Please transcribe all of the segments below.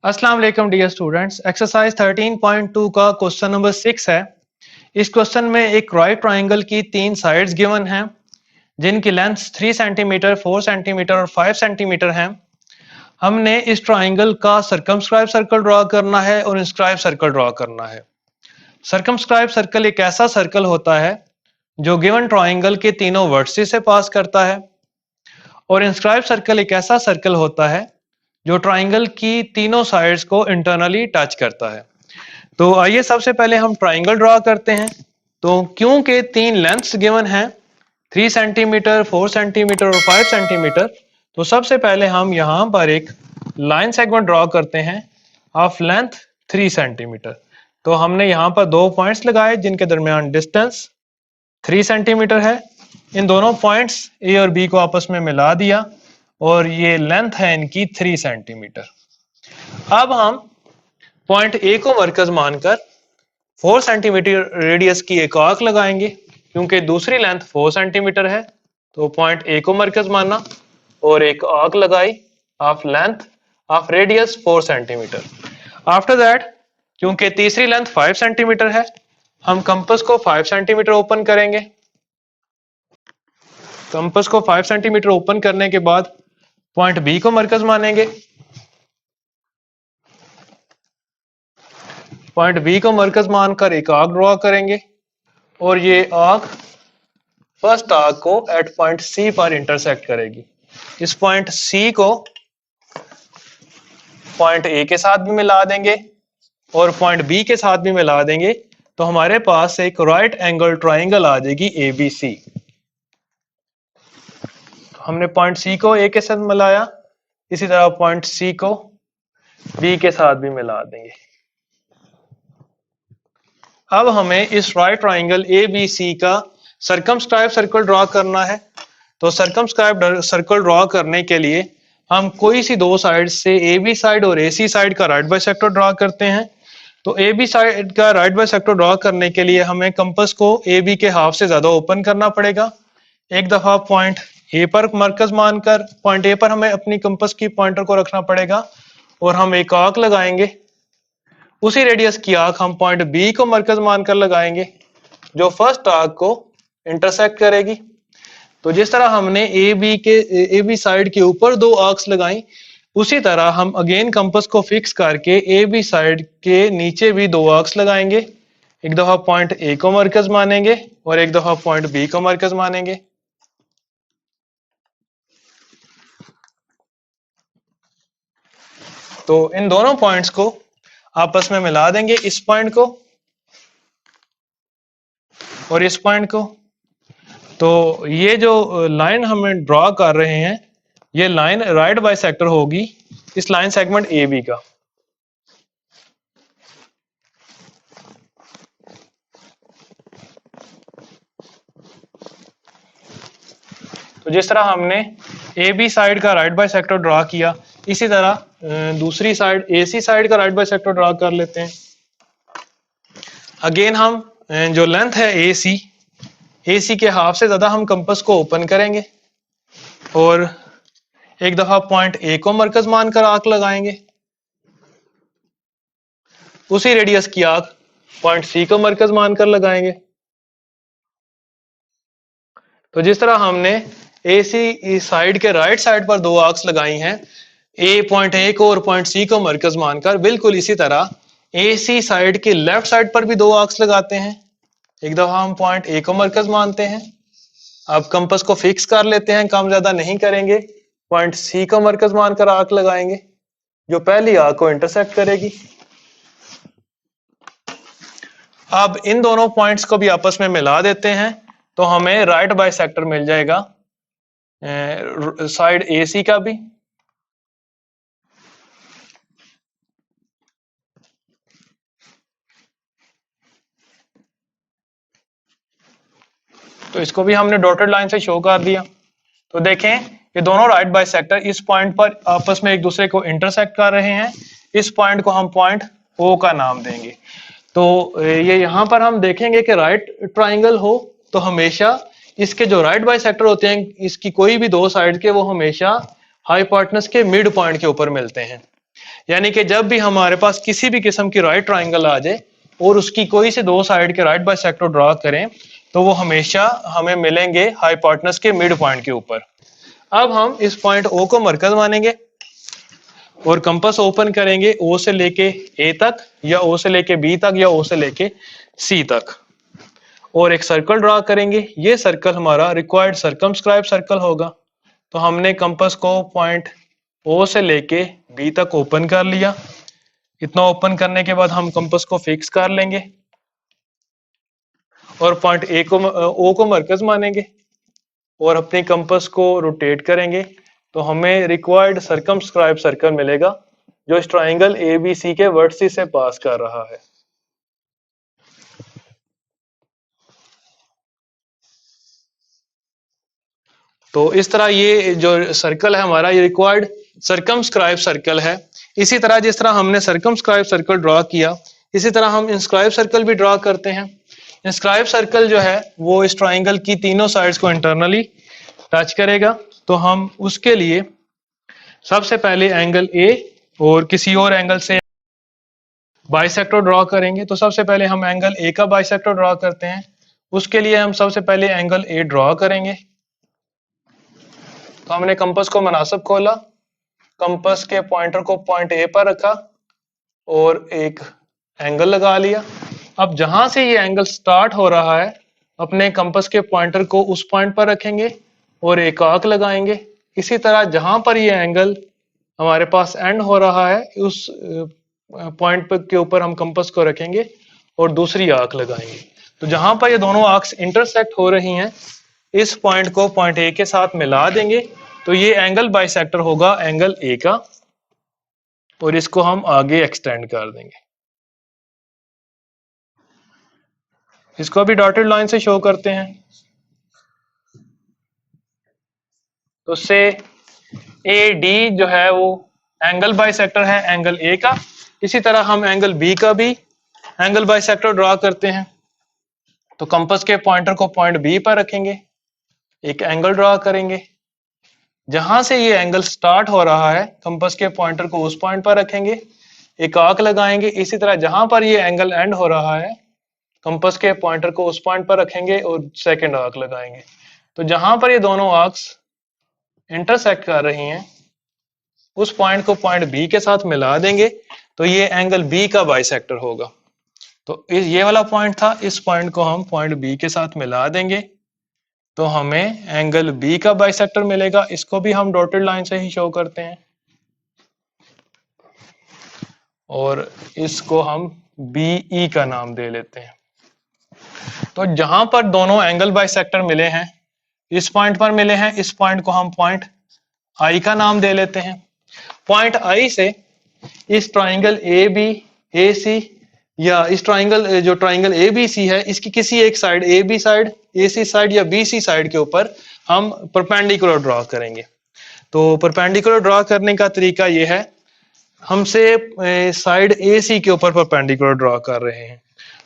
अस्सलाम वालेकुम dear students. Exercise 13.2 का क्वेश्चन नंबर 6 है। इस क्वेश्चन में एक राइट ट्राइंगल की तीन साइड्स गिवन हैं जिनकी लेंथ 3 सेंटीमीटर, 4 सेंटीमीटर और 5 सेंटीमीटर है। हमने इस ट्राइंगल का सर्कमस्क्राइब सर्कल ड्रॉ करना है और इंस्क्राइब सर्कल ड्रॉ करना है। सर्कमस्क्राइब सर्कल एक ऐसा सर्कल होता है जो गिवन ट्राइंगल के तीनों वर्टिसेस से पास करता है और इंस्क्राइब सर्कल एक ऐसा सर्कल होता है जो ट्राइंगल की तीनों साइड्स को इंटरनली टच करता है। तो आइए सबसे पहले हम ट्राइंगल ड्रॉ करते हैं। तो क्योंकि तीन लेंथ्स गिवन हैं 3 सेंटीमीटर, 4 सेंटीमीटर और 5 सेंटीमीटर, तो सबसे पहले हम यहाँ पर एक लाइन सेगमेंट ड्रॉ करते हैं ऑफ लेंथ 3 सेंटीमीटर। तो हमने यहाँ पर दो पॉइंट्स लगाए जिनके दरमियान डिस्टेंस 3 सेंटीमीटर है। इन दोनों पॉइंट्स ए और बी को आपस में मिला दिया और ये लेंथ है इनकी 3 सेंटीमीटर। अब हम पॉइंट ए को मरकज मानकर 4 सेंटीमीटर रेडियस की एक आर्क लगाएंगे। क्योंकि दूसरी लेंथ 4 सेंटीमीटर है तो पॉइंट ए को मरकज माना और एक आर्क लगाई of length of radius 4 centimetre. After that क्योंकि तीसरी लेंथ 5 सेंटीमीटर है, हम कंपास को 5 सेंटीमीटर ओपन करेंगे। कंपास को 5 सेंटीमीटर ओपन करने के बाद पॉइंट बी को मरकज मानेंगे। पॉइंट बी को मरकज मानकर एक आर्क ड्रॉ करेंगे और ये आर्क फर्स्ट आर्क को एट पॉइंट सी पर इंटरसेक्ट करेगी। इस पॉइंट सी को पॉइंट ए के साथ भी मिला देंगे और पॉइंट बी के साथ भी मिला देंगे, तो हमारे पास एक राइट एंगल ट्राइंगल आ जाएगी ए बी सी। हमने पॉइंट सी को ए के साथ मिलाया, इसी तरह पॉइंट सी को बी के साथ भी मिला देंगे। अब हमें इस right triangle A B C का सर्कमस्क्राइब सर्कल ड्रॉ करना है। तो सर्कमस्क्राइब सर्कल ड्रॉ करने के लिए हम कोई सी दो साइड से ए बी साइड और ए सी साइड का राइट बाइसेक्टर ड्रॉ करते हैं। तो ए बी साइड का राइट बाइसेक्टर ड्रॉ करने के लिए हमें कंपास को ए बी के हाफ से ज्यादा ओपन करना पड़ेगा। एक दफा पॉइंट ए पर मरकज मानकर पॉइंट ए पर हमें अपनी कंपास की पॉइंटर को रखना पड़ेगा और हम एक आर्क लगाएंगे। उसी रेडियस की आर्क हम पॉइंट बी को मरकज मानकर लगाएंगे जो फर्स्ट आर्क को इंटरसेक्ट करेगी। तो जिस तरह हमने ए बी साइड के ऊपर दो आर्क्स लगाई, उसी तरह हम अगेन कंपास को फिक्स करके ए बी साइड के नीचे भी दो आर्क्स लगाएंगे। एक दफा पॉइंट ए को मरकज मानेंगे और एक दफा पॉइंट बी को मरकज मानेंगे। तो इन दोनों पॉइंट्स को आपस में मिला देंगे, इस पॉइंट को और इस पॉइंट को। तो ये जो लाइन हमें ड्रॉ कर रहे हैं, ये लाइन राइट बाइसेक्टर होगी इस लाइन सेगमेंट ए बी का। तो जिस तरह हमने ए बी साइड का राइट बाइसेक्टर ड्रॉ किया, इसी तरह दूसरी साइड ए सी साइड का राइट बाइसेक्टर ड्रॉ कर लेते हैं। अगेन हम जो लेंथ है ए सी के हाफ से ज्यादा हम कंपास को ओपन करेंगे और एक दफा पॉइंट ए को मरकज मानकर आर्क लगाएंगे। उसी रेडियस की आर्क पॉइंट सी को मरकज मानकर लगाएंगे। तो जिस तरह हमने ए सी साइड के राइट साइड पर दो आर्क्स लगाई हैं, पॉइंट ए को और पॉइंट सी को मरकज मानकर, बिल्कुल इसी तरह ए सी साइड के लेफ्ट साइड पर भी दो आर्क्स लगाते हैं। एक दफा हम पॉइंट ए को मरकज मानते हैं। अब कंपास को फिक्स कर लेते हैं, कम ज्यादा नहीं करेंगे। पॉइंट सी को मरकज मानकर आर्क लगाएंगे जो पहली आर्क को इंटरसेक्ट करेगी। अब इन दोनों पॉइंट्स को भी आपस में मिला देते हैं तो हमें राइट बाइसेक्टर मिल जाएगा साइड ए सी का भी। तो इसको भी हमने डॉटेड लाइन से शो कर दिया। तो देखें ये दोनों राइट बाइसेक्टर इस पॉइंट पर आपस में एक दूसरे को इंटरसेक्ट कर रहे हैं। इस पॉइंट को हम पॉइंट ओ का नाम देंगे। तो ये यहां पर हम देखेंगे कि राइट ट्राइंगल हो तो हमेशा इसके जो राइट बाइसेक्टर होते हैं, इसकी कोई भी दो साइड के, वो हमेशा हाइपोटेनस के मिड पॉइंट के ऊपर मिलते हैं। यानी कि जब भी हमारे पास किसी भी किस्म की राइट ट्राइंगल आ जाए और उसकी कोई से दो साइड के राइट बाइसेक्टर ड्रॉ करें तो वो हमेशा हमें मिलेंगे हाइपोटेनस के मिड पॉइंट के ऊपर। अब हम इस पॉइंट ओ को मरकज मानेंगे और कंपास ओपन करेंगे ओ से लेके ए तक या ओ से लेके बी तक या ओ से लेके सी तक और एक सर्कल ड्रॉ करेंगे। ये सर्कल हमारा रिक्वायर्ड सर्कमस्क्राइब सर्कल होगा। तो हमने कंपास को पॉइंट ओ से लेके बी तक ओपन कर लिया। इतना ओपन करने के बाद हम कंपास को फिक्स कर लेंगे और पॉइंट ए को ओ को मरकज मानेंगे और अपनी कंपास को रोटेट करेंगे तो हमें रिक्वायर्ड सर्कमस्क्राइब सर्कल मिलेगा जो इस ट्राइंगल ए बी सी के वर्टिसेस से पास कर रहा है। तो इस तरह ये जो सर्कल है हमारा ये रिक्वायर्ड सर्कमस्क्राइब सर्कल है। इसी तरह जिस तरह हमने सर्कमस्क्राइब सर्कल ड्रॉ किया इसी तरह हम इंस्क्राइब सर्कल भी ड्रॉ करते हैं। इंस्क्राइब सर्कल जो है वो इस ट्राइंगल की तीनों साइड्स को इंटरनली टच करेगा। तो हम उसके लिए सबसे पहले एंगल ए और किसी और एंगल से बाइसेक्टर ड्रॉ करेंगे। तो सबसे पहले हम एंगल ए का बाइसेक्टर ड्रॉ करते हैं। उसके लिए हम सबसे पहले एंगल ए ड्रॉ करेंगे। तो हमने कंपास को मुनासिब खोला, कंपास के पॉइंटर को पॉइंट ए पर रखा और एक एंगल लगा लिया। अब जहां से ये एंगल स्टार्ट हो रहा है अपने कंपास के पॉइंटर को उस पॉइंट पर रखेंगे और एक आर्क लगाएंगे। इसी तरह जहां पर ये एंगल हमारे पास एंड हो रहा है उस पॉइंट के ऊपर हम कंपास को रखेंगे और दूसरी आर्क लगाएंगे। तो जहां पर ये दोनों आर्क्स इंटरसेक्ट हो रही हैं इस पॉइंट को पॉइंट ए के साथ मिला देंगे तो ये एंगल बाइसेक्टर होगा एंगल ए का और इसको हम आगे एक्सटेंड कर देंगे। इसको भी डॉटेड लाइन से शो करते हैं। तो से ए डी जो है वो एंगल बाइसेक्टर है एंगल ए का। इसी तरह हम एंगल बी का भी एंगल बाइसेक्टर ड्रॉ करते हैं। तो कंपास के पॉइंटर को पॉइंट बी पर रखेंगे, एक एंगल ड्रॉ करेंगे। जहां से ये एंगल स्टार्ट हो रहा है कंपास के पॉइंटर को उस पॉइंट पर रखेंगे, एक आर्क लगाएंगे। इसी तरह जहां पर ये एंगल एंड हो रहा है कंपास के पॉइंटर को उस पॉइंट पर रखेंगे और सेकंड आर्क लगाएंगे। तो जहां पर ये दोनों आर्क्स इंटरसेक्ट कर रही हैं उस पॉइंट को पॉइंट बी के साथ मिला देंगे तो ये एंगल बी का बाइसेक्टर होगा। तो ये वाला पॉइंट था, इस पॉइंट को हम पॉइंट बी के साथ मिला देंगे तो हमें एंगल बी का बाइसेक्टर मिलेगा। इसको भी हम डॉटेड लाइन से ही शो करते हैं और इसको हम बीई का नाम दे लेते हैं। तो जहां पर दोनों एंगल बाइसेक्टर मिले हैं इस पॉइंट पर मिले हैं, इस पॉइंट को हम पॉइंट आई का नाम दे लेते हैं। पॉइंट आई से इस ट्राइंगल ए बी ए सी या इस ट्राइंगल जो ट्राइंगल ए बी सी है इसकी किसी एक side A B side A C side या बी सी साइड के ऊपर हम परपेंडिकुलर ड्रॉ करेंगे। तो परपेंडिकुलर ड्रॉ करने का तरीका ये है, हमसे साइड ए सी के ऊपर परपेंडिकुलर ड्रॉ कर रहे हैं।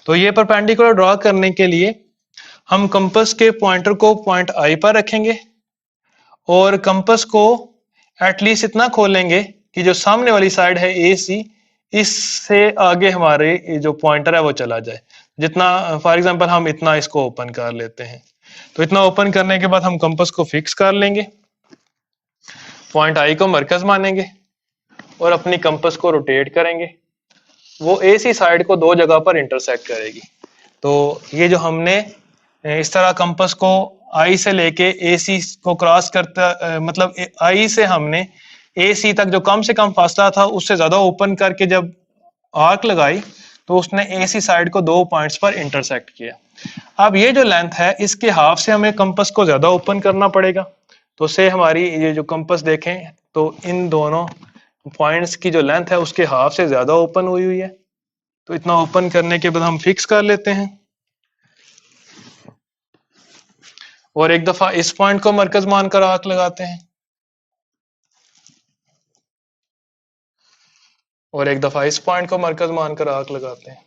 तो ये परपेंडिकुलर ड्रॉ करने के लिए हम कंपास के पॉइंटर को पॉइंट आई पर रखेंगे और कंपास को एटलीस्ट इतना खोलेंगे कि जो सामने वाली साइड है ए सी इससे आगे हमारे जो पॉइंटर है वो चला जाए। जितना फॉर एग्जांपल हम इतना इसको ओपन कर लेते हैं। तो इतना ओपन करने के बाद हम कंपास को फिक्स कर लेंगे, पॉइंट आई को मरकज मानेंगे और अपनी कंपास को रोटेट करेंगे। वो ए सी साइड को दो जगह पर इंटरसेक्ट करेगी। तो ये जो हमने इस तरह कंपास को आई से लेके ए सी को क्रॉस करता मतलब आई से हमने ए सी तक जो कम से कम फासला था उससे ज्यादा ओपन करके जब आर्क लगाई तो उसने ए सी साइड को दो पॉइंट्स पर इंटरसेक्ट किया। अब ये जो लेंथ है इसके हाफ से हमें कंपास को ज्यादा ओपन करना पड़ेगा। तो से हमारी ये जो कंपास देखें तो इन दोनों पॉइंट्स की जो लेंथ है उसके हाफ से ज्यादा ओपन हुई हुई है। तो इतना ओपन करने के बाद हम फिक्स कर लेते हैं और एक दफा इस पॉइंट को मरकज मानकर आर्क लगाते हैं और एक दफा इस पॉइंट को मरकज मानकर आर्क लगाते हैं।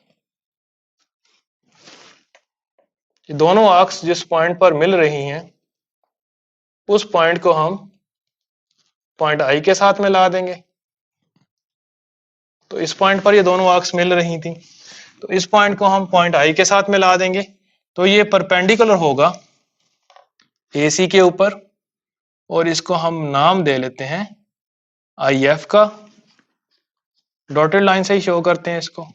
ये दोनों आर्क्स जिस पॉइंट पर मिल रही हैं उस पॉइंट को हम पॉइंट आई के साथ मिला देंगे तो इस पॉइंट पर ये दोनों आर्क्स मिल रही थी, तो इस पॉइंट को हम पॉइंट आई के साथ मिला देंगे। तो ये परपेंडिकुलर होगा AC के ऊपर, और इसको हम नाम दे लेते हैं IF का। डॉटेड लाइन से ही शो करते हैं इसको।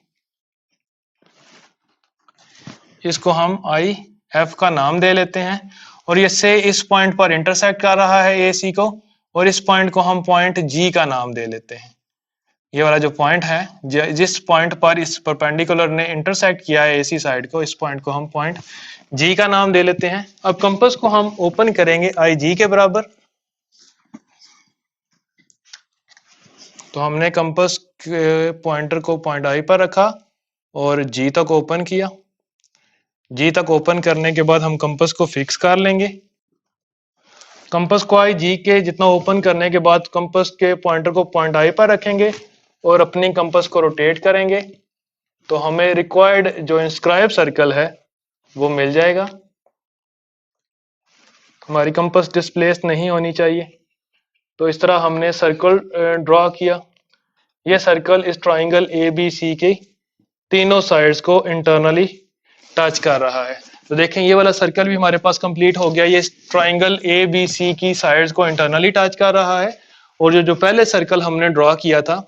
इसको हम IF का नाम दे लेते हैं, और ये से इस पॉइंट पर इंटरसेक्ट कर रहा है AC को, और इस पॉइंट को हम पॉइंट G का नाम दे लेते हैं। ये वाला जो पॉइंट है, जिस पॉइंट पर इस परपेंडिकुलर ने इंटरसेक्ट किया है AC साइड को, इस पॉइंट को हम पॉइंट G का नाम दे लेते हैं। अब कंपास को हम ओपन करेंगे IG के बराबर। तो हमने कंपास के पॉइंटर को पॉइंट I पर रखा और G तक ओपन किया। G तक ओपन करने के बाद हम कंपास को फिक्स कर लेंगे। कंपास को G के जितना ओपन करने के बाद कंपास के पॉइंटर को पॉइंट I पर रखेंगे और अपनी कंपास को रोटेट करेंगे, तो हमें रिक्वायर्ड जो इंस्क्राइब सर्कल है वो मिल जाएगा। हमारी कंपास डिस्प्लेस नहीं होनी चाहिए। तो इस तरह हमने सर्कल ड्रॉ किया। ये सर्कल इस ट्राइंगल ABC के तीनों साइड्स को इंटरनली टच कर रहा है। तो देखें ये वाला सर्कल भी हमारे पास कंप्लीट हो गया। ये ट्राइंगल ABC की साइड्स को इंटरनली टच कर रहा है, और जो पहले सर्कल हमने ड्रॉ किया था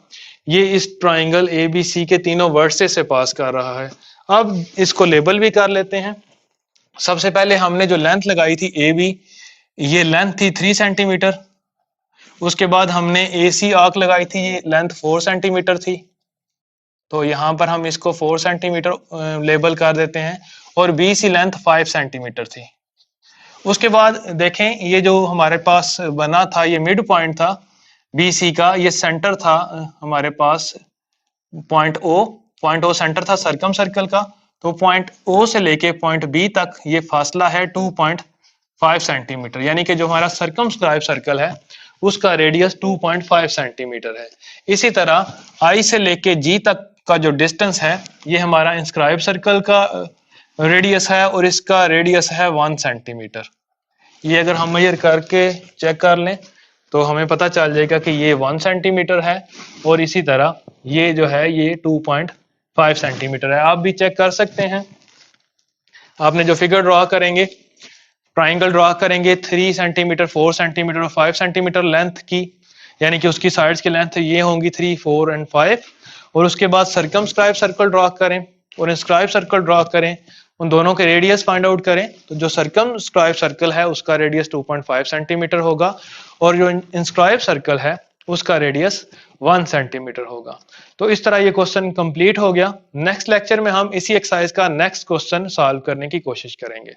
ये इस ट्राइंगल ABC के तीनों वर्सेस से पास कर रहा है। अब इसको लेबल भी कर लेते हैं। सबसे पहले हमने जो लेंथ लगाई थी AB, ये लेंथ थी 3 सेंटीमीटर। उसके बाद हमने AC आर्क लगाई थी, ये लेंथ 4 सेंटीमीटर थी। तो यहाँ पर हम इसको 4 सेंटीमीटर लेबल कर देते हैं, और BC लेंथ 5 सेंटीमीटर थी। उसके बाद देखें ये जो हमारे पास बना था, ये मिड पॉइंट था BC का, ये सेंटर था हमारे पास पॉइंट O सेंटर था सर्कम सर्कल का। तो पॉइंट O से लेके पॉइंट B तक ये फासला है 2.5 सेंटीमीटर, यानी कि जो हमारा सर्कमस्क्राइब सर्कल है उसका रेडियस 2.5 सेंटीमीटर है। इसी तरह I से लेके G तक का जो डिस्टेंस है ये हमारा इंस्क्राइब सर्कल का रेडियस है, और इसका रेडियस है 1 सेंटीमीटर। ये अगर हम मेजर करके चेक कर लें तो हमें पता चल जाएगा कि ये 1 सेंटीमीटर है, और इसी तरह ये जो है ये 2.5 सेंटीमीटर है। आप भी चेक कर सकते हैं। आपने जो फिगर ड्रॉ करेंगे, ट्राइंगल ड्रॉ करेंगे 3 सेंटीमीटर, 4 सेंटीमीटर और 5 सेंटीमीटर लेंथ की, यानी कि उसकी साइड्स की लेंथ ये होंगी 3, 4 एंड 5। और उसके बाद सर्कमस्क्राइब सर्कल ड्रॉ करें और इंस्क्राइब सर्कल ड्रॉ करें, उन दोनों के रेडियस फाइंड आउट करें। तो जो सर्कमस्क्राइब सर्कल है उसका रेडियस 2.5 सेंटीमीटर होगा, और जो इंस्क्राइब सर्कल है उसका रेडियस 1 सेंटीमीटर होगा। तो इस तरह ये क्वेश्चन कंप्लीट हो गया। नेक्स्ट लेक्चर में हम इसी एक्सरसाइज का नेक्स्ट क्वेश्चन सॉल्व करने की कोशिश करेंगे।